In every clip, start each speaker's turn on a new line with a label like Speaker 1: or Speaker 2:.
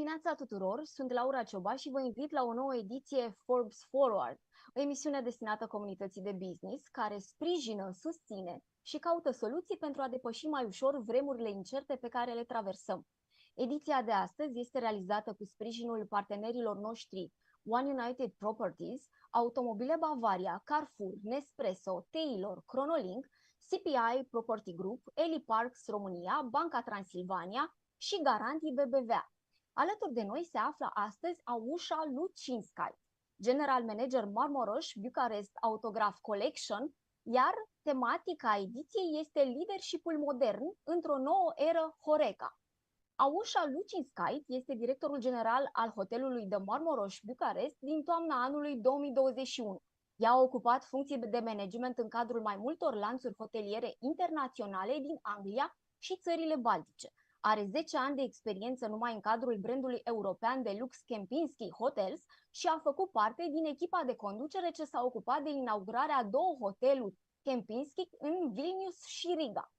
Speaker 1: dimineața tuturor, sunt Laura Cioba și vă invit la o nouă ediție Forbes Forward, o emisiune destinată comunității de business care sprijină, susține și caută soluții pentru a depăși mai ușor vremurile incerte pe care le traversăm. Ediția de astăzi este realizată cu sprijinul partenerilor noștri One United Properties, Automobile Bavaria, Carrefour, Nespresso, TEILOR, Chronolink, CPI Property Group, Eli Parks România, Banca Transilvania și Garanti BBVA. Alături de noi se află astăzi Ausra Lucinskaite, General Manager Marmorosch, Bucharest Autograph Collection, iar tematica ediției este Leadershipul modern într-o nouă eră HoReCa. Ausra Lucinskaite este directorul general al hotelului de Marmorosch Bucharest din toamna anului 2021. Ea a ocupat funcții de management în cadrul mai multor lanțuri hoteliere internaționale din Anglia și țările Baltice. Are 10 ani de experiență numai în cadrul brandului european de lux Kempinski Hotels și a făcut parte din echipa de conducere ce s-a ocupat de inaugurarea a două hoteluri Kempinski în Vilnius și Riga.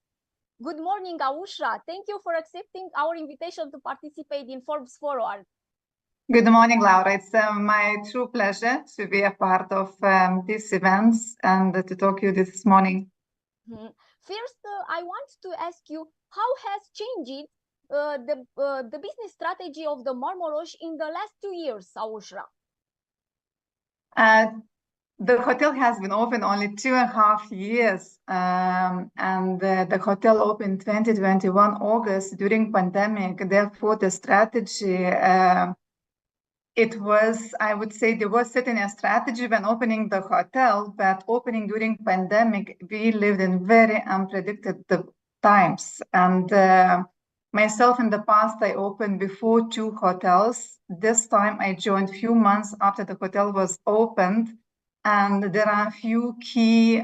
Speaker 1: Good morning, Ausra. Thank you for accepting our invitation to participate in Forbes Forward.
Speaker 2: Good morning, Laura. It's my true pleasure to be a part of these events and to talk to you this morning.
Speaker 1: First, I want to ask you, how has changed the business strategy of the Marmorosch in the last 2 years, Ausra?
Speaker 2: The hotel has been open only 2.5 years, and the hotel opened 2021 August during pandemic. Therefore, the strategy, it was, I would say, there was certainly a strategy when opening the hotel, but opening during pandemic, we lived in very unpredictable times. And myself in the past, I opened before 2 hotels. This time I joined few months after the hotel was opened. And there are a few key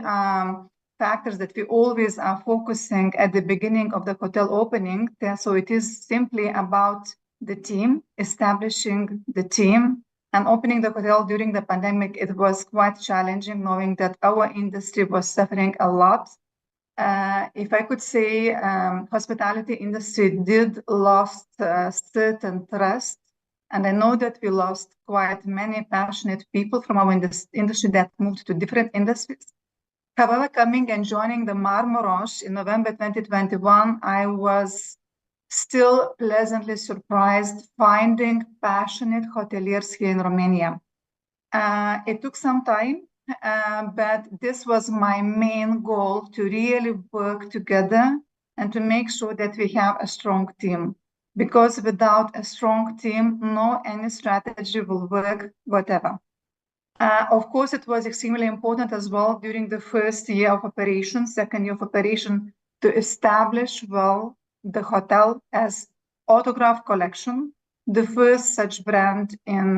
Speaker 2: factors that we always are focusing at the beginning of the hotel opening. So it is simply about the team, establishing the team, and opening the hotel during the pandemic. It was quite challenging, knowing that our industry was suffering a lot. If I could say, hospitality industry did lost certain trust. And I know that we lost quite many passionate people from our industry that moved to different industries. However, coming and joining the Marmorosch in November 2021, I was still pleasantly surprised finding passionate hoteliers here in Romania. It took some time, but this was my main goal, to really work together and to make sure that we have a strong team. Because without a strong team, no any strategy will work, whatever. Of course, it was extremely important as well during the first year of operation, second year of operation, to establish well the hotel as autograph collection, the first such brand in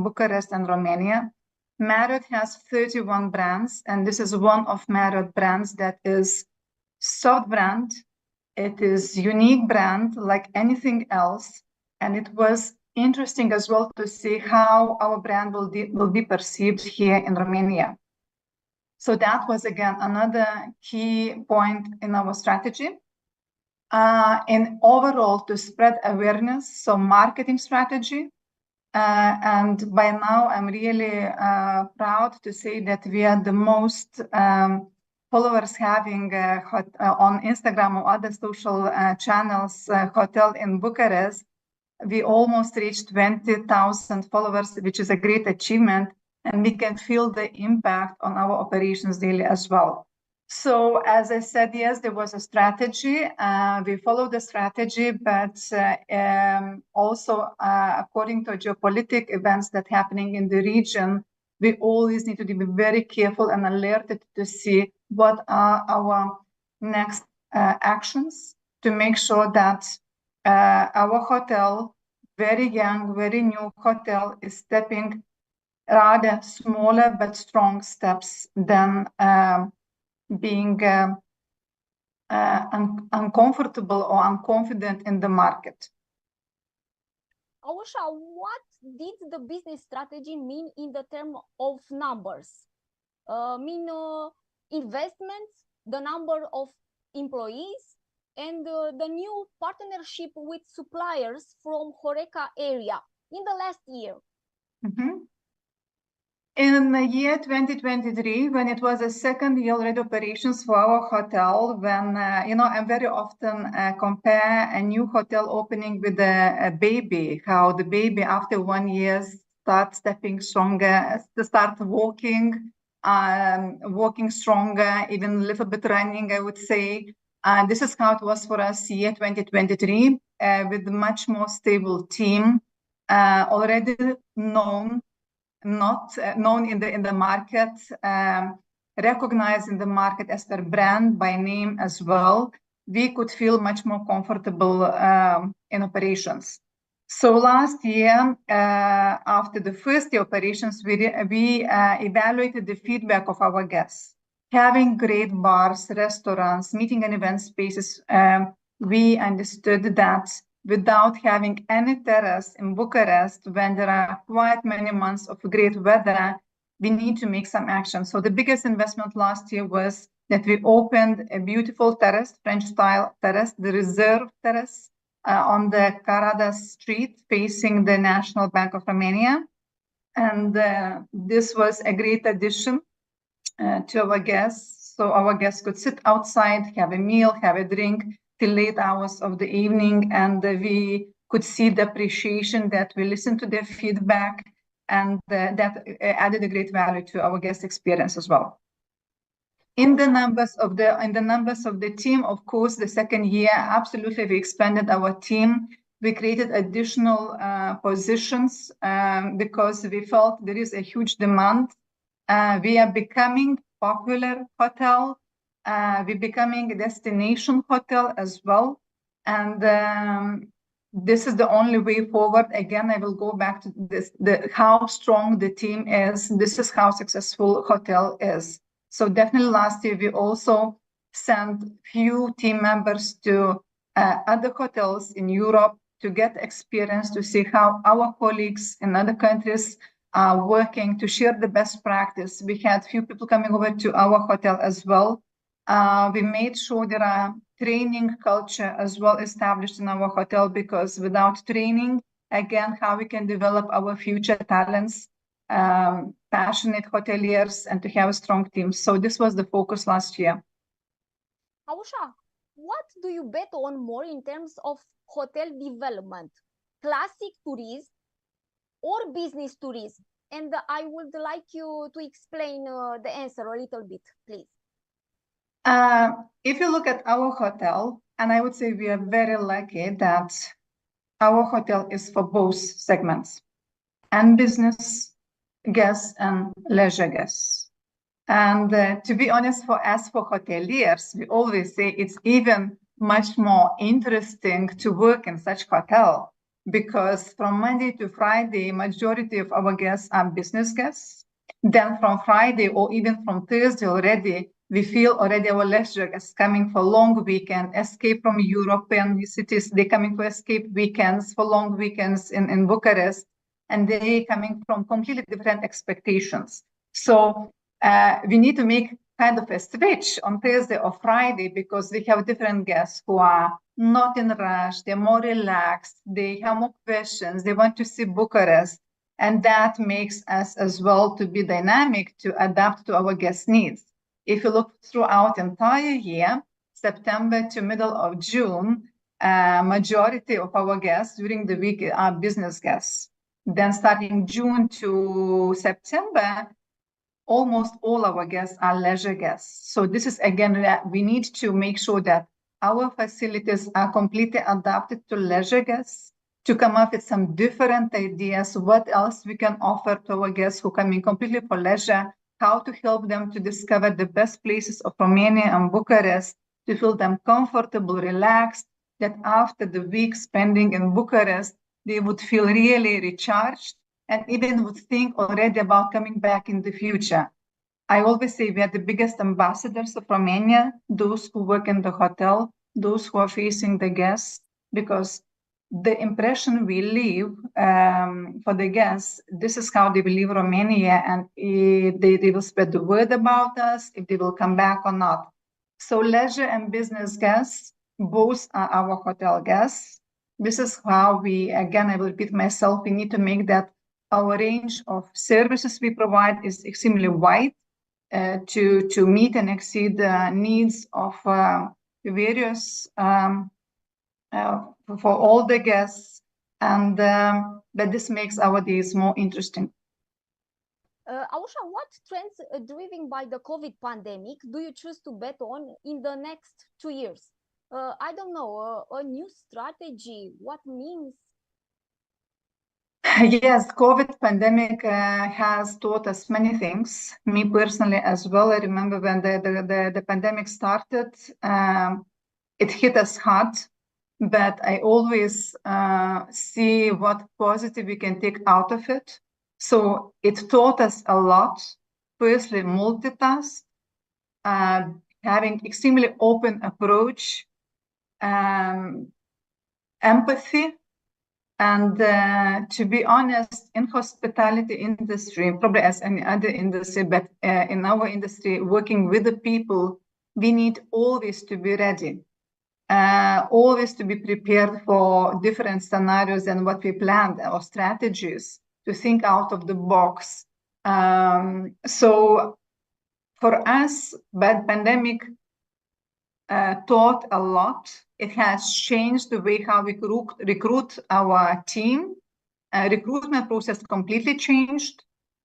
Speaker 2: Bucharest and Romania. Marriott has 31 brands, and this is one of Marriott brands that is soft brand. It is unique brand like anything else, and it was interesting as well to see how our brand will be perceived here in Romania. So that was again another key point in our strategy. In overall, to spread awareness, so marketing strategy, and by now I'm really proud to say that we are the most followers having on Instagram or other social channels hotel in Bucharest. We almost reached 20,000 followers, which is a great achievement, and we can feel the impact on our operations daily as well. So as I said, yes, there was a strategy. We followed the strategy, but also according to geopolitical events that happening in the region, we always need to be very careful and alerted to see what are our next actions to make sure that our hotel, very young, very new hotel, is stepping rather smaller but strong steps than being uncomfortable or unconfident in the market.
Speaker 1: Ausra, what did the business strategy mean in the term of numbers? Investments, the number of employees, and the new partnership with suppliers from HoReCa area in the last year?
Speaker 2: Mm-hmm. In the year 2023, when it was a second year already operations for our hotel, when, I very often compare a new hotel opening with a baby, how the baby after 1 year starts stepping stronger, start walking stronger, even a little bit running, I would say. This is how it was for us year 2023, with a much more stable team, already known in the market, recognized in the market as their brand by name as well. We could feel much more comfortable in operations. So last year, after the first year operations, we evaluated the feedback of our guests. Having great bars, restaurants, meeting and event spaces, we understood that without having any terrace in Bucharest, when there are quite many months of great weather, we need to make some action. So the biggest investment last year was that we opened a beautiful terrace, French-style terrace, the Reserve Terrace, on the Carada Street, facing the National Bank of Romania. And this was a great addition to our guests. So our guests could sit outside, have a meal, have a drink, till late hours of the evening, and we could see the appreciation that we listened to their feedback, and that added a great value to our guest experience as well. In the numbers of the team, of course, the second year, absolutely, we expanded our team. We created additional positions because we felt there is a huge demand. We are becoming popular hotel. We're becoming a destination hotel as well. And this is the only way forward. Again, I will go back to this, how strong the team is. This is how successful hotel is. So definitely last year, we also sent few team members to other hotels in Europe to get experience, to see how our colleagues in other countries are working, to share the best practice. We had few people coming over to our hotel as well. We made sure there are training culture as well established in our hotel, because without training, again, how we can develop our future talents, passionate hoteliers, and to have a strong team. So this was the focus last year.
Speaker 1: Ausra, what do you bet on more in terms of hotel development? Classic tourism or business tourism? And I would like you to explain the answer a little bit, please.
Speaker 2: If you look at our hotel, and I would say we are very lucky that our hotel is for both segments, and business guests and leisure guests. And to be honest, for us, for hoteliers, we always say it's even much more interesting to work in such hotel, because from Monday to Friday, majority of our guests are business guests. Then from Friday or even from Thursday already, we feel already our leisure guests coming for long weekend, escape from European cities. They're coming for escape weekends, for long weekends in Bucharest, and they coming from completely different expectations. So we need to make kind of a switch on Thursday or Friday, because we have different guests who are not in a rush, they're more relaxed, they have more questions, they want to see Bucharest. And that makes us as well to be dynamic, to adapt to our guest needs. If you look throughout entire year, September to middle of June, majority of our guests during the week are business guests. Then starting June to September, almost all our guests are leisure guests. So this is, again, we need to make sure that our facilities are completely adapted to leisure guests, to come up with some different ideas, what else we can offer to our guests who come in completely for leisure, how to help them to discover the best places of Romania and Bucharest, to feel them comfortable, relaxed, that after the week spending in Bucharest, they would feel really recharged and even would think already about coming back in the future. I always say we are the biggest ambassadors of Romania, those who work in the hotel, those who are facing the guests, because the impression we leave for the guests, this is how they will leave Romania, and they will spread the word about us, if they will come back or not. So leisure and business guests, both are our hotel guests. This is how we, again, I will repeat myself, we need to make that our range of services we provide is extremely wide to meet and exceed the needs of various for all the guests, and that this makes our days more interesting.
Speaker 1: Ausra, what trends driven by the COVID pandemic do you choose to bet on in the next 2 years? I don't know, a new strategy, what means?
Speaker 2: Yes, COVID pandemic has taught us many things. Me personally as well. I remember when the pandemic started, it hit us hard, but I always see what positive we can take out of it. So it taught us a lot. Firstly, multitask, having extremely open approach, empathy, and to be honest, in hospitality industry, probably as any other industry, but in our industry, working with the people, we need always to be ready, always to be prepared for different scenarios than what we planned, or strategies, to think out of the box. So for us, bad pandemic taught a lot. It has changed the way how we recruit our team. Recruitment process completely changed.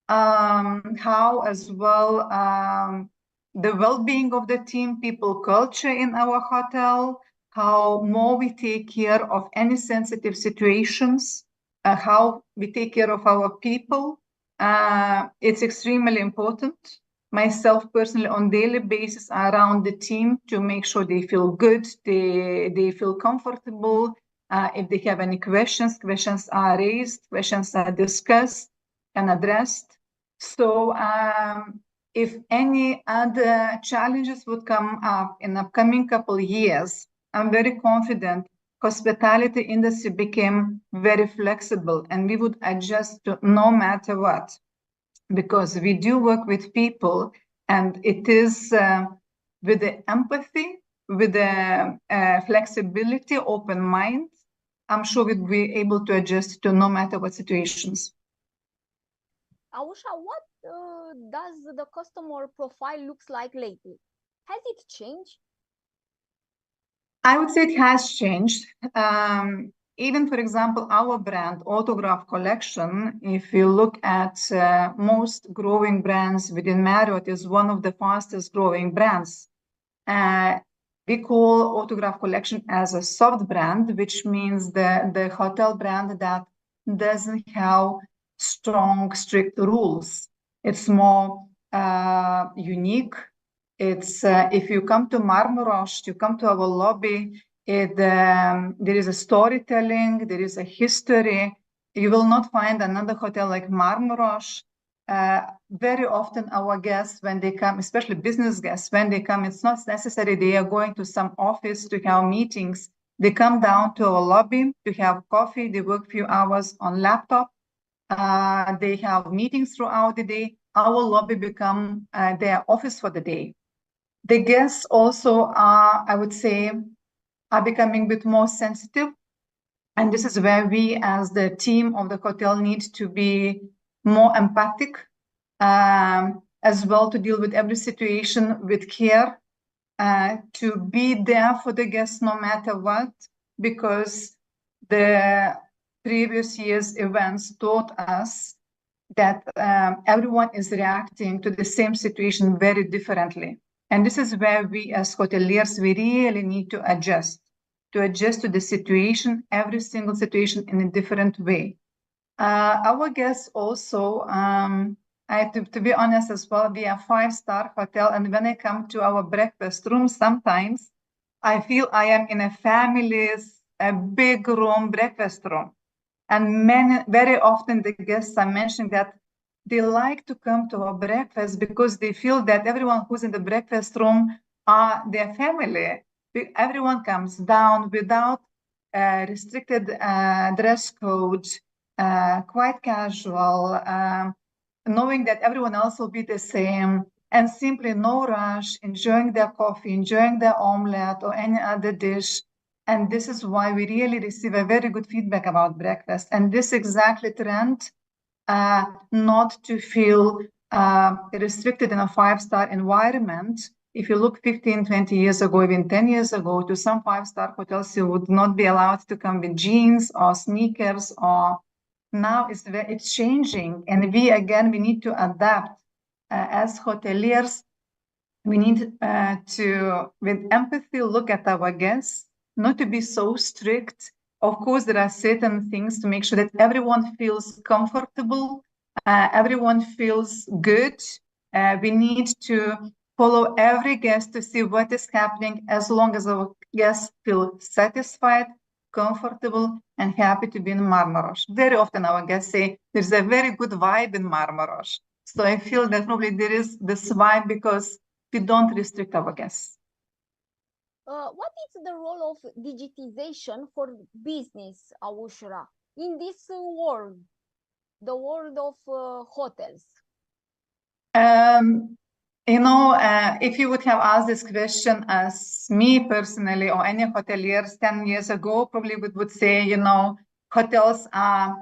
Speaker 2: How as well the well-being of the team, people culture in our hotel, how more we take care of any sensitive situations, how we take care of our people. It's extremely important. Myself personally, on daily basis around the team to make sure they feel good, they feel comfortable. If they have any questions are raised, questions are discussed and addressed. So if any other challenges would come up in the upcoming couple of years, I'm very confident hospitality industry became very flexible and we would adjust to no matter what. Because we do work with people, and it is with the empathy, with the flexibility, open mind, I'm sure we'll be able to adjust to no matter what situations.
Speaker 1: Ausra, what does the customer profile looks like lately? Has it changed?
Speaker 2: I would say it has changed. Even, for example, our brand, Autograph Collection, if you look at most growing brands within Marriott, is one of the fastest growing brands. We call Autograph Collection as a soft brand, which means the hotel brand that doesn't have strong, strict rules. It's more unique. It's if you come to Marmorosch, you come to our lobby, there is a storytelling, there is a history. You will not find another hotel like Marmorosch. Very often our guests, when they come, especially business guests, when they come, it's not necessary they are going to some office to have meetings. They come down to our lobby to have coffee. They work a few hours on laptop. They have meetings throughout the day. Our lobby become their office for the day. The guests also are, I would say, are becoming a bit more sensitive. And this is where we, as the team of the hotel, need to be more empathic, as well to deal with every situation with care, to be there for the guests no matter what, because the previous year's events taught us that everyone is reacting to the same situation very differently. And this is where we as hoteliers, we really need to adjust to the situation, every single situation in a different way. Our guests also, to be honest as well, we are a 5-star hotel. And when I come to our breakfast room, sometimes I feel I am in a family's a big room, breakfast room. And very often the guests are mentioning that they like to come to our breakfast because they feel that everyone who's in the breakfast room are their family. Everyone comes down without restricted dress code, quite casual, knowing that everyone else will be the same, and simply no rush, enjoying their coffee, enjoying their omelette or any other dish, And this is why we really receive a very good feedback about breakfast. And this exactly trend, not to feel restricted in a 5-star environment. If you look 15, 20 years ago, even 10 years ago, to some 5-star hotels, you would not be allowed to come with jeans or sneakers. Or now it's changing. And we need to adapt as hoteliers. We need to, with empathy, look at our guests, not to be so strict. Of course, there are certain things to make sure that everyone feels comfortable, everyone feels good. We need to follow every guest to see what is happening, as long as our guests feel satisfied, comfortable, and happy to be in Marmorosch. Very often our guests say, there's a very good vibe in Marmorosch. So I feel that probably there is this vibe because we don't restrict our guests.
Speaker 1: What is the role of digitization for business, Ausra, in this world, the world of hotels?
Speaker 2: If you would have asked this question as me personally or any hoteliers 10 years ago, probably would say, hotels are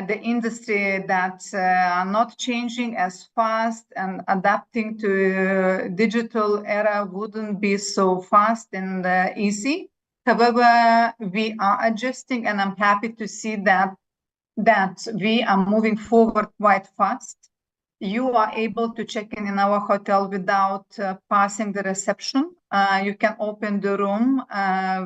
Speaker 2: the industry that are not changing as fast, and adapting to digital era wouldn't be so fast and easy. However, we are adjusting, and I'm happy to see that we are moving forward quite fast. You are able to check in our hotel without passing the reception. You can open the room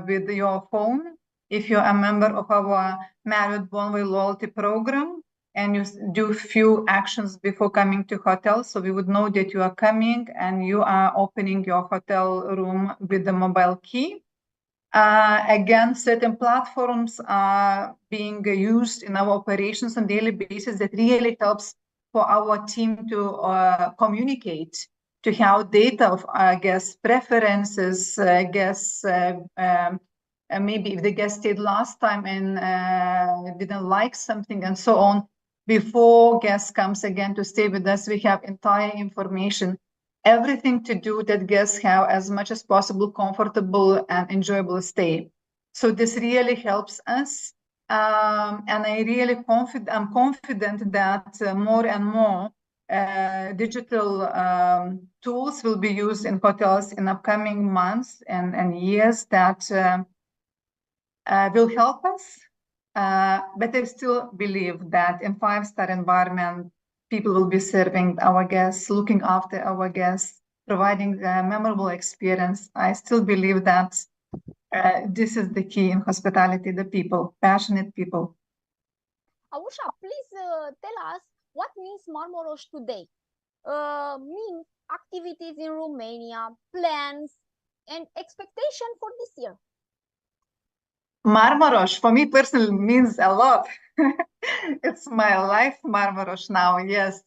Speaker 2: with your phone. If you're a member of our Marriott Bonvoy loyalty program, and you do few actions before coming to hotel, so we would know that you are coming and you are opening your hotel room with the mobile key. Again, certain platforms are being used in our operations on a daily basis that really helps for our team to communicate, to have data of guests' preferences, guests. Maybe if the guest stayed last time and didn't like something and so on, before guest comes again to stay with us, we have entire information, everything to do that guests have as much as possible comfortable and enjoyable stay. So this really helps us. And I'm confident that more and more digital tools will be used in hotels in upcoming months and years that will help us, but I still believe that in 5-star environment, people will be serving our guests, looking after our guests, providing a memorable experience. I still believe that this is the key in hospitality, the people, passionate people.
Speaker 1: Ausra, please tell us what means Marmorosch today. Means activities in Romania, plans, and expectation for this year.
Speaker 2: Marmorosch, for me personally, means a lot. It's my life, Marmorosch now, yes.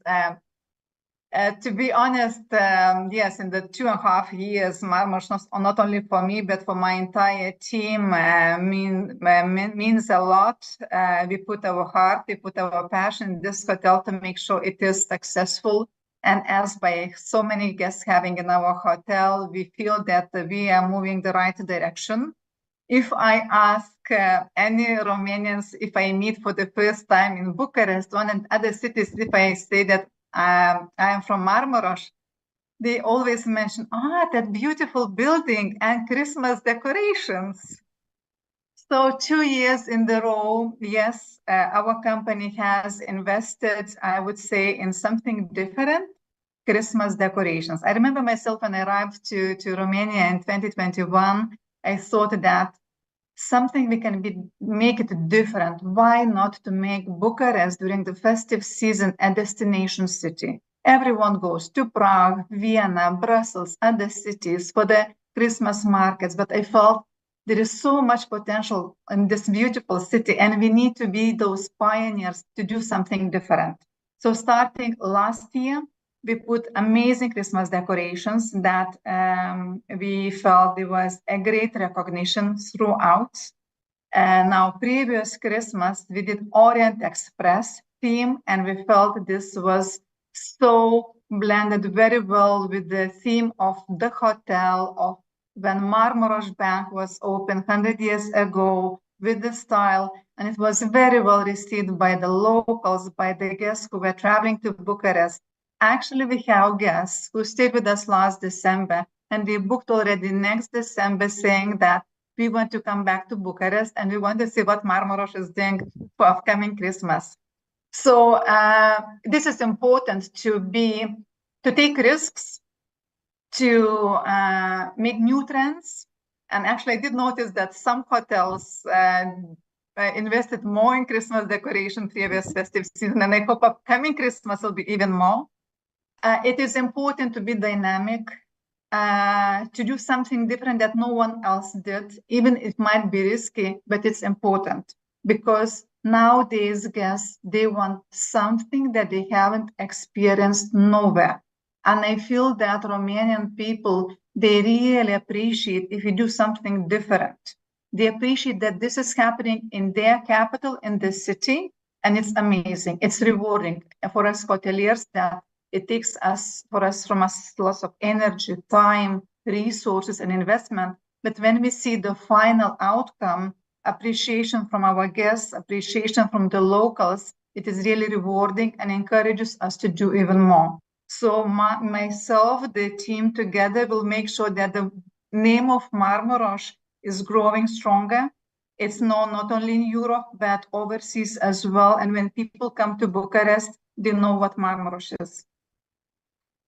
Speaker 2: To be honest, yes, in the 2.5 years, Marmorosch, not only for me, but for my entire team, means a lot. We put our heart, we put our passion in this hotel to make sure it is successful. And as by so many guests having in our hotel, we feel that we are moving the right direction. If I ask any Romanians, if I meet for the first time in Bucharest, one and other cities, if I say that I am from Marmorosch, they always mention, that beautiful building and Christmas decorations. So 2 years in a row, yes, our company has invested, I would say, in something different, Christmas decorations. I remember myself when I arrived to Romania in 2021, I thought that something we can make it different. Why not to make Bucharest during the festive season a destination city? Everyone goes to Prague, Vienna, Brussels, other cities for the Christmas markets, but I felt there is so much potential in this beautiful city, and we need to be those pioneers to do something different. So starting last year, we put amazing Christmas decorations that we felt there was a great recognition throughout. Now, previous Christmas, we did Orient Express theme, and we felt this was so blended very well with the theme of the hotel, of when Marmorosch Bank was opened 100 years ago with the style, and it was very well received by the locals, by the guests who were traveling to Bucharest. Actually, we have guests who stayed with us last December, and they booked already next December saying that we want to come back to Bucharest and we want to see what Marmorosch is doing for upcoming Christmas. So this is important to take risks, to make new trends. And actually, I did notice that some hotels invested more in Christmas decoration previous festive season, and I hope upcoming Christmas will be even more. It is important to be dynamic, to do something different that no one else did, even it might be risky, but it's important because nowadays guests, they want something that they haven't experienced nowhere. And I feel that Romanian people, they really appreciate if you do something different. They appreciate that this is happening in their capital, in the city, and it's amazing. It's rewarding for us hoteliers that it takes from us lots of energy, time, resources, and investment. But when we see the final outcome, appreciation from our guests, appreciation from the locals, it is really rewarding and encourages us to do even more. So myself, the team together will make sure that the name of Marmorosch is growing stronger. It's known not only in Europe, but overseas as well. And when people come to Bucharest, they know what Marmorosch is.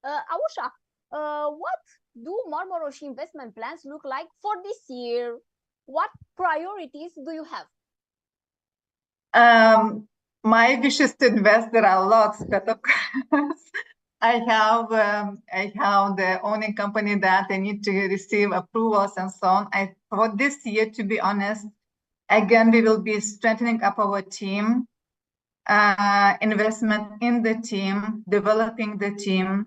Speaker 1: Ausra, what do Marmorosch investment plans look like for this year? What priorities do you
Speaker 2: have? My wish is to invest. There are lots, but of course, I have the owning company that I need to receive approvals and so on. For this year, to be honest, again, we will be strengthening up our team, investment in the team, developing the team,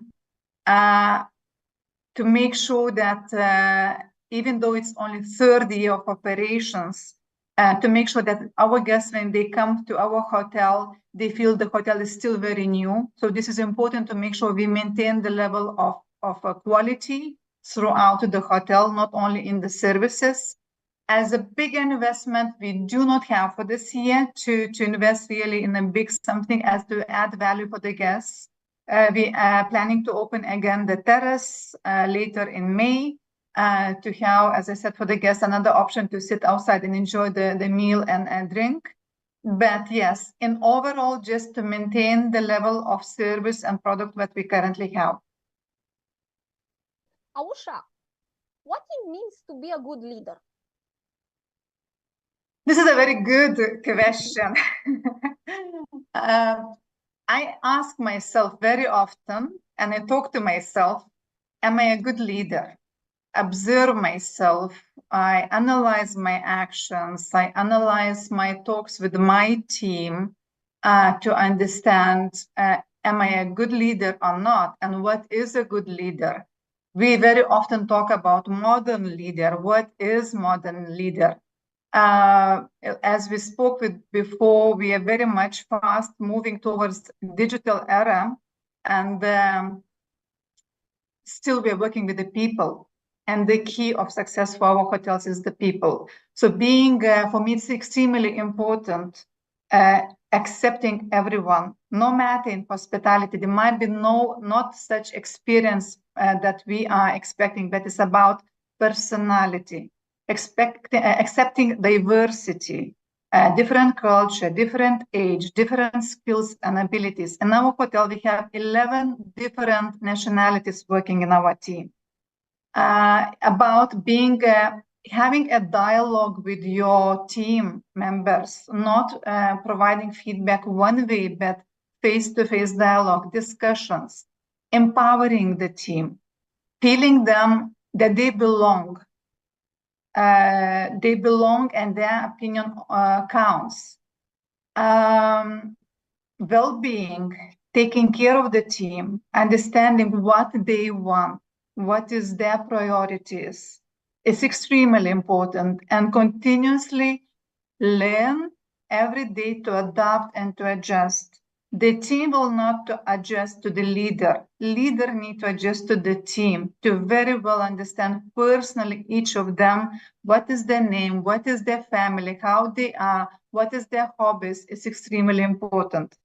Speaker 2: to make sure that even though it's only third year of operations, to make sure that our guests, when they come to our hotel, they feel the hotel is still very new. So this is important to make sure we maintain the level of quality throughout the hotel, not only in the services. As a big investment, we do not have for this year to invest really in a big something as to add value for the guests. We are planning to open again the terrace later in May. To have, as I said, for the guests, another option to sit outside and enjoy the meal and drink. But yes, in overall, just to maintain the level of service and product that we currently have.
Speaker 1: Ausra, what it means to be a good leader?
Speaker 2: This is a very good question. I ask myself very often, and I talk to myself, am I a good leader? Observe myself, I analyze my actions, I analyze my talks with my team to understand, am I a good leader or not? And what is a good leader? We very often talk about modern leader. What is modern leader? As we spoke with before, we are very much fast moving towards digital era, and still we're working with the people. And the key of success for our hotels is the people. So for me, it's extremely important accepting everyone, no matter in hospitality. There might be not such experience that we are expecting, but it's about personality, accepting diversity, different culture, different age, different skills and abilities. In our hotel, we have 11 different nationalities working in our team. About having a dialogue with your team members, not providing feedback one way, but face-to-face dialogue, discussions, empowering the team, feeling them that they belong. They belong and their opinion counts. Well-being, taking care of the team, understanding what they want, what is their priorities, is extremely important, and continuously learn every day to adapt and to adjust. The team will not to adjust to the leader. Leader need to adjust to the team to very well understand personally each of them, what is their name, what is their family, how they are, what is their hobbies. It's extremely important.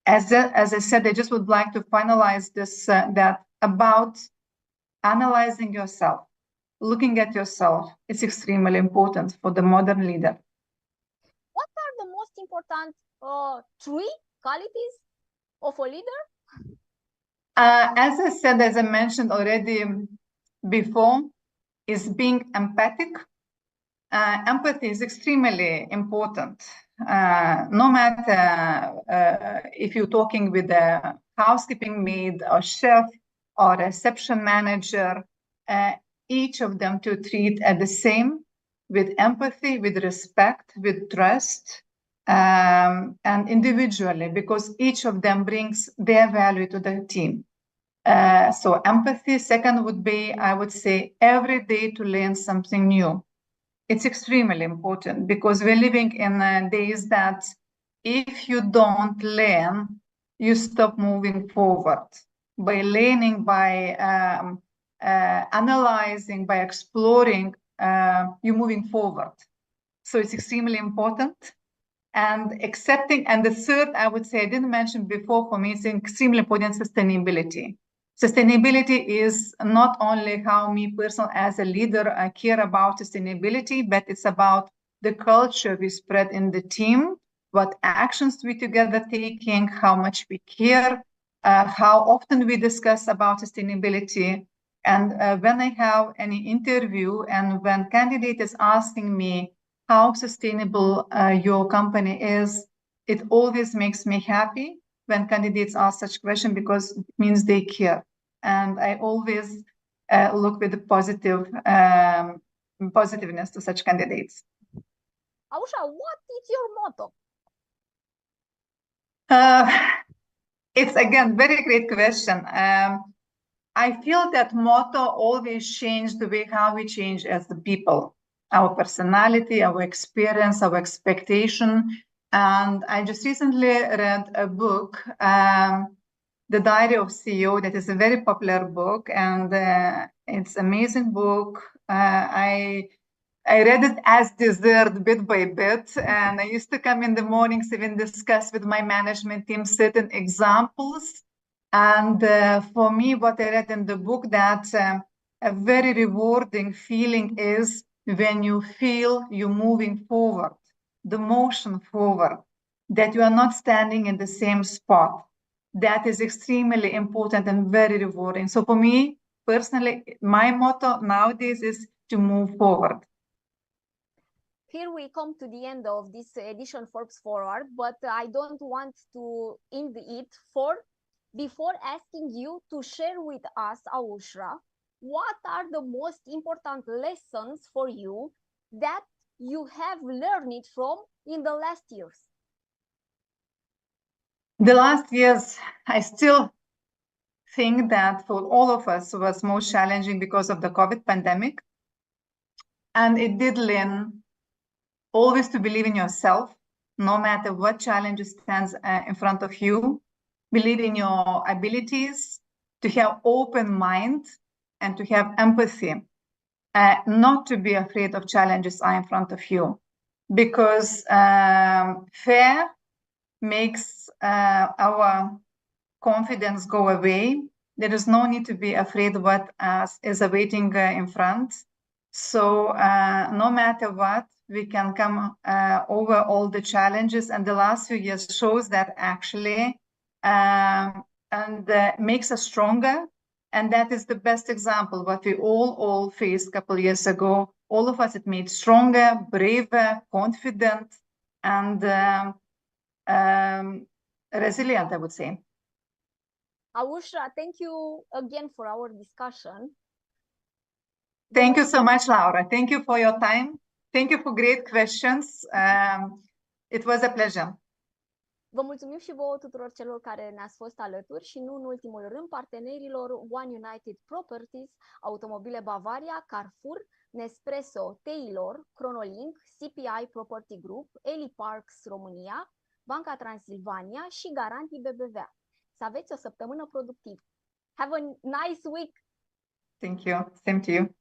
Speaker 2: As I said, I just would like to finalize this, that about analyzing yourself, looking at yourself. It's extremely important for the modern leader.
Speaker 1: What are the most important three qualities of a leader?
Speaker 2: As I said, as I mentioned already before, is being empathic. Empathy is extremely important. No matter if you're talking with a housekeeping maid or chef or reception manager, each of them to treat at the same, with empathy, with respect, with trust, and individually, because each of them brings their value to the team. So empathy. Second would be, I would say, every day to learn something new. It's extremely important because we're living in days that if you don't learn, you stop moving forward. By learning, by analyzing, by exploring, you're moving forward. So it's extremely important. And accepting, and the third, I would say, I didn't mention before, for me, it's extremely important, sustainability. Sustainability is not only how me personally as a leader I care about sustainability, but it's about the culture we spread in the team, what actions we together taking, how much we care, how often we discuss about sustainability. And when I have any interview and when candidate is asking me how sustainable your company is, it always makes me happy when candidates ask such question because it means they care. And I always look with the positiveness to such candidates.
Speaker 1: Ausra, what is your motto?
Speaker 2: It's again very great question. I feel that motto always changed the way how we change as the people, our personality, our experience, our expectation. And I just recently read a book, The Diary of CEO, that is a very popular book, and it's an amazing book. I read it as dessert bit by bit, and I used to come in the mornings, even discuss with my management team certain examples. And for me, what I read in the book, that a very rewarding feeling is when you feel you're moving forward, the motion forward, that you are not standing in the same spot. That is extremely important and very rewarding. So for me, personally, my motto nowadays is to move forward.
Speaker 1: Here we come to the end of this edition Forbes Forward, but I don't want to end it before asking you to share with us, Ausra, what are the most important lessons for you that you have learned from in the last years?
Speaker 2: The last years, I still think that for all of us was most challenging because of the COVID pandemic. And it did learn always to believe in yourself, no matter what challenge stands in front of you. Believe in your abilities, to have open mind and to have empathy, not to be afraid of challenges are in front of you, because fear makes our confidence go away. There is no need to be afraid of what is awaiting in front. So no matter what, we can come over all the challenges. And the last few years shows that actually, and makes us stronger. And that is the best example, what we all faced a couple of years ago. All of us, it made stronger, braver, confident, and resilient, I would say.
Speaker 1: Ausra, thank you again for our discussion.
Speaker 2: Thank you so much, Laura. Thank you for your time. Thank you for great questions. It was a pleasure.
Speaker 1: Vă mulțumim și vouă tuturor celor care ne-ați fost alături și nu în ultimul rând partenerilor One United Properties, Automobile Bavaria, Carrefour, Nespresso, TEILOR, Chronolink, CPI Property Group, Eli Parks România, Banca Transilvania și Garanti BBVA. Să aveți o săptămână productivă. Have a nice week!
Speaker 2: Thank you. Same to you.